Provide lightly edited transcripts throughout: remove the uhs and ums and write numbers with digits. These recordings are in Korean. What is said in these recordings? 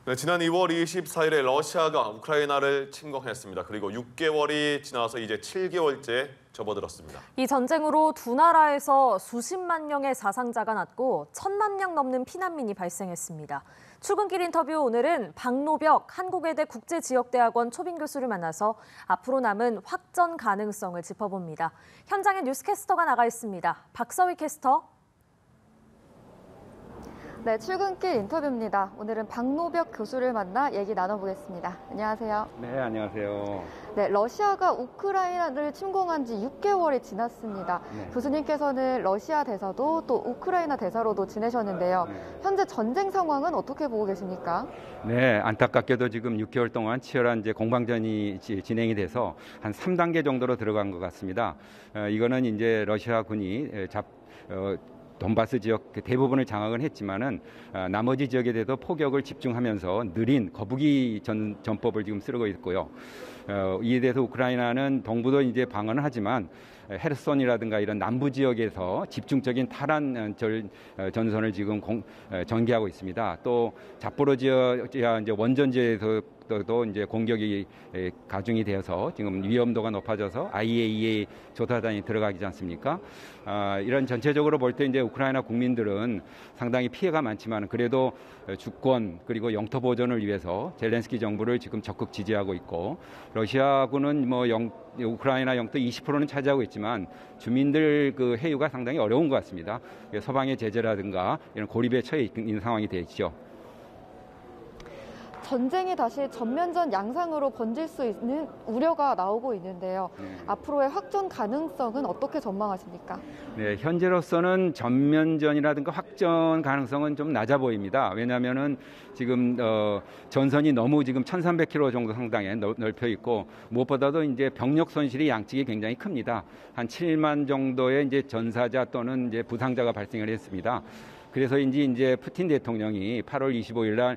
네, 지난 2월 24일에 러시아가 우크라이나를 침공했습니다. 그리고 6개월이 지나서 이제 7개월째 접어들었습니다. 이 전쟁으로 두 나라에서 수십만 명의 사상자가 났고 1,000만 명 넘는 피난민이 발생했습니다. 출근길 인터뷰 오늘은 박노벽 한국외대 국제지역대학원 초빙 교수를 만나서 앞으로 남은 확전 가능성을 짚어봅니다. 현장에 뉴스캐스터가 나가 있습니다. 박서희 캐스터. 네, 출근길 인터뷰입니다. 오늘은 박노벽 교수를 만나 얘기 나눠보겠습니다. 안녕하세요. 네, 안녕하세요. 네, 러시아가 우크라이나를 침공한 지 6개월이 지났습니다. 네. 교수님께서는 러시아 대사도 또 우크라이나 대사로도 지내셨는데요. 현재 전쟁 상황은 어떻게 보고 계십니까? 네, 안타깝게도 지금 6개월 동안 치열한 이제 공방전이 진행이 돼서 한 3단계 정도로 들어간 것 같습니다. 이거는 이제 러시아 군이 돈바스 지역 대부분을 장악은 했지만은 나머지 지역에 대해서 포격을 집중하면서 느린 거북이 전법을 지금 쓰고 있고요. 이에 대해서 우크라이나는 동부도 이제 방어는 하지만 헤르손이라든가 이런 남부 지역에서 집중적인 탈환 전선을 지금 전개하고 있습니다. 또 자포로지아 이제 원전지에서도 이제 공격이 가중이 되어서 지금 위험도가 높아져서 IAEA 조사단이 들어가지 않습니까? 이런 전체적으로 볼 때 이제 우크라이나 국민들은 상당히 피해가 많지만 그래도 주권 그리고 영토 보존을 위해서 젤렌스키 정부를 지금 적극 지지하고 있고 러시아군은 우크라이나 영토 20%는 차지하고 있지만 주민들 그 해유가 상당히 어려운 것 같습니다. 서방의 제재라든가 이런 고립에 처해 있는 상황이 되어 있죠. 전쟁이 다시 전면전 양상으로 번질 수 있는 우려가 나오고 있는데요. 앞으로의 확전 가능성은 어떻게 전망하십니까? 네, 현재로서는 전면전이라든가 확전 가능성은 좀 낮아 보입니다. 왜냐하면은 지금 전선이 너무 지금 1,300km 정도 상당에 넓혀 있고 무엇보다도 이제 병력 손실이 양측이 굉장히 큽니다. 한 7만 정도의 이제 전사자 또는 이제 부상자가 발생을 했습니다. 그래서인지 이제 푸틴 대통령이 8월 25일 날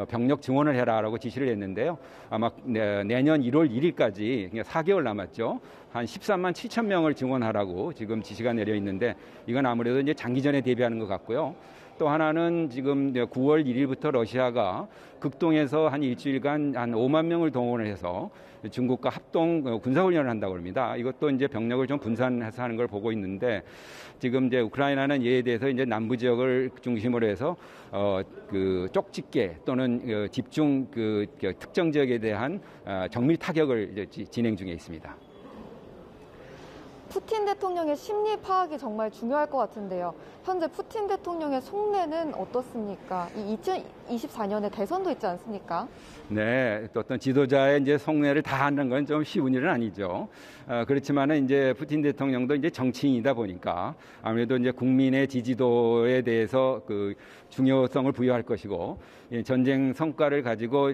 병력 증원을 해라라고 지시를 했는데요. 아마 내년 1월 1일까지 4개월 남았죠. 한 13만 7천 명을 증원하라고 지금 지시가 내려 있는데 이건 아무래도 이제 장기전에 대비하는 것 같고요. 또 하나는 지금 9월 1일부터 러시아가 극동에서 한 일주일간 한 5만 명을 동원을 해서 중국과 합동 군사훈련을 한다고 합니다. 이것도 이제 병력을 좀 분산해서 하는 걸 보고 있는데 지금 이제 우크라이나는 이에 대해서 이제 남부 지역을 중심으로 해서 그 쪽집게 또는 집중 특정 지역에 대한 정밀 타격을 이제 진행 중에 있습니다. 푸틴 대통령의 심리 파악이 정말 중요할 것 같은데요. 현재 푸틴 대통령의 속내는 어떻습니까? 이 2024년에 대선도 있지 않습니까? 네, 또 어떤 지도자의 이제 속내를 다 아는 건 좀 쉬운 일은 아니죠. 그렇지만은 이제 푸틴 대통령도 이제 정치인이다 보니까 아무래도 이제 국민의 지지도에 대해서 그 중요성을 부여할 것이고 전쟁 성과를 가지고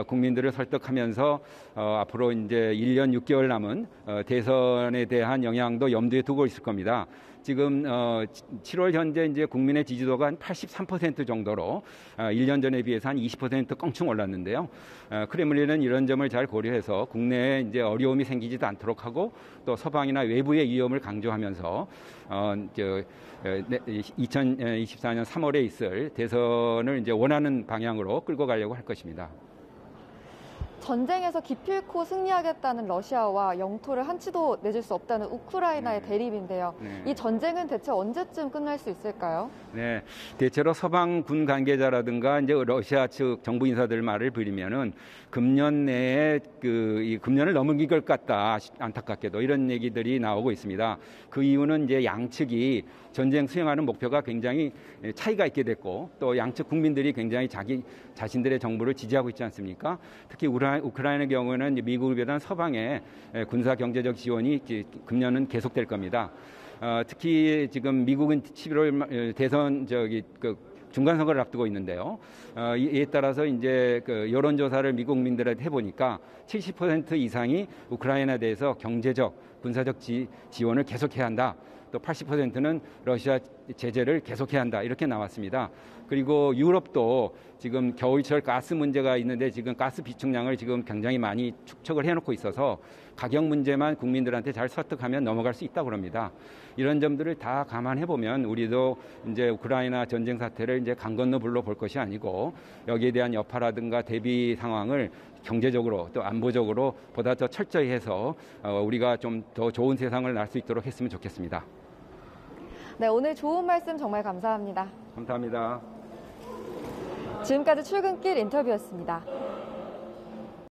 국민들을 설득하면서 앞으로 이제 1년 6개월 남은 대선에 대한 영향도 염두에 두고 있을 겁니다. 지금 7월 현재 이제 국민의 지지도가 한 83% 정도로 1년 전에 비해서 한 20% 껑충 올랐는데요. 크렘린은 이런 점을 잘 고려해서 국내에 이제 어려움이 생기지도 않도록 하고 또 서방이나 외부의 위험을 강조하면서 2024년 3월에 있을 대선을 이제 원하는 방향으로 끌고 가려고 할 것입니다. 전쟁에서 기필코 승리하겠다는 러시아와 영토를 한치도 내줄 수 없다는 우크라이나의 대립인데요. 이 전쟁은 대체 언제쯤 끝날 수 있을까요? 네, 대체로 서방 군 관계자라든가 이제 러시아 측 정부 인사들 말을 빌리면은 금년 내에 이 금년을 넘길 것 같다, 안타깝게도 이런 얘기들이 나오고 있습니다. 그 이유는 이제 양측이 전쟁 수행하는 목표가 굉장히 차이가 있게 됐고 또 양측 국민들이 굉장히 자신들의 정부를 지지하고 있지 않습니까? 특히 우크라이나 경우는 미국을 비롯한 서방의 군사 경제적 지원이 금년은 계속될 겁니다. 특히 지금 미국은 11월 대선 중간 선거를 앞두고 있는데요. 이에 따라서 이제 여론조사를 미국 국민들한테 해보니까 70% 이상이 우크라이나에 대해서 경제적, 군사적 지원을 계속해야 한다. 또 80%는 러시아 제재를 계속해야 한다. 이렇게 나왔습니다. 그리고 유럽도 지금 겨울철 가스 문제가 있는데 지금 가스 비축량을 지금 굉장히 많이 축적을 해놓고 있어서 가격 문제만 국민들한테 잘 설득하면 넘어갈 수 있다고 합니다. 이런 점들을 다 감안해 보면 우리도 이제 우크라이나 전쟁 사태를 이제 강 건너 불러 볼 것이 아니고 여기에 대한 여파라든가 대비 상황을 경제적으로 또 안보적으로 보다 더 철저히 해서 우리가 좀 더 좋은 세상을 날 수 있도록 했으면 좋겠습니다. 네, 오늘 좋은 말씀 정말 감사합니다. 감사합니다. 지금까지 출근길 인터뷰였습니다.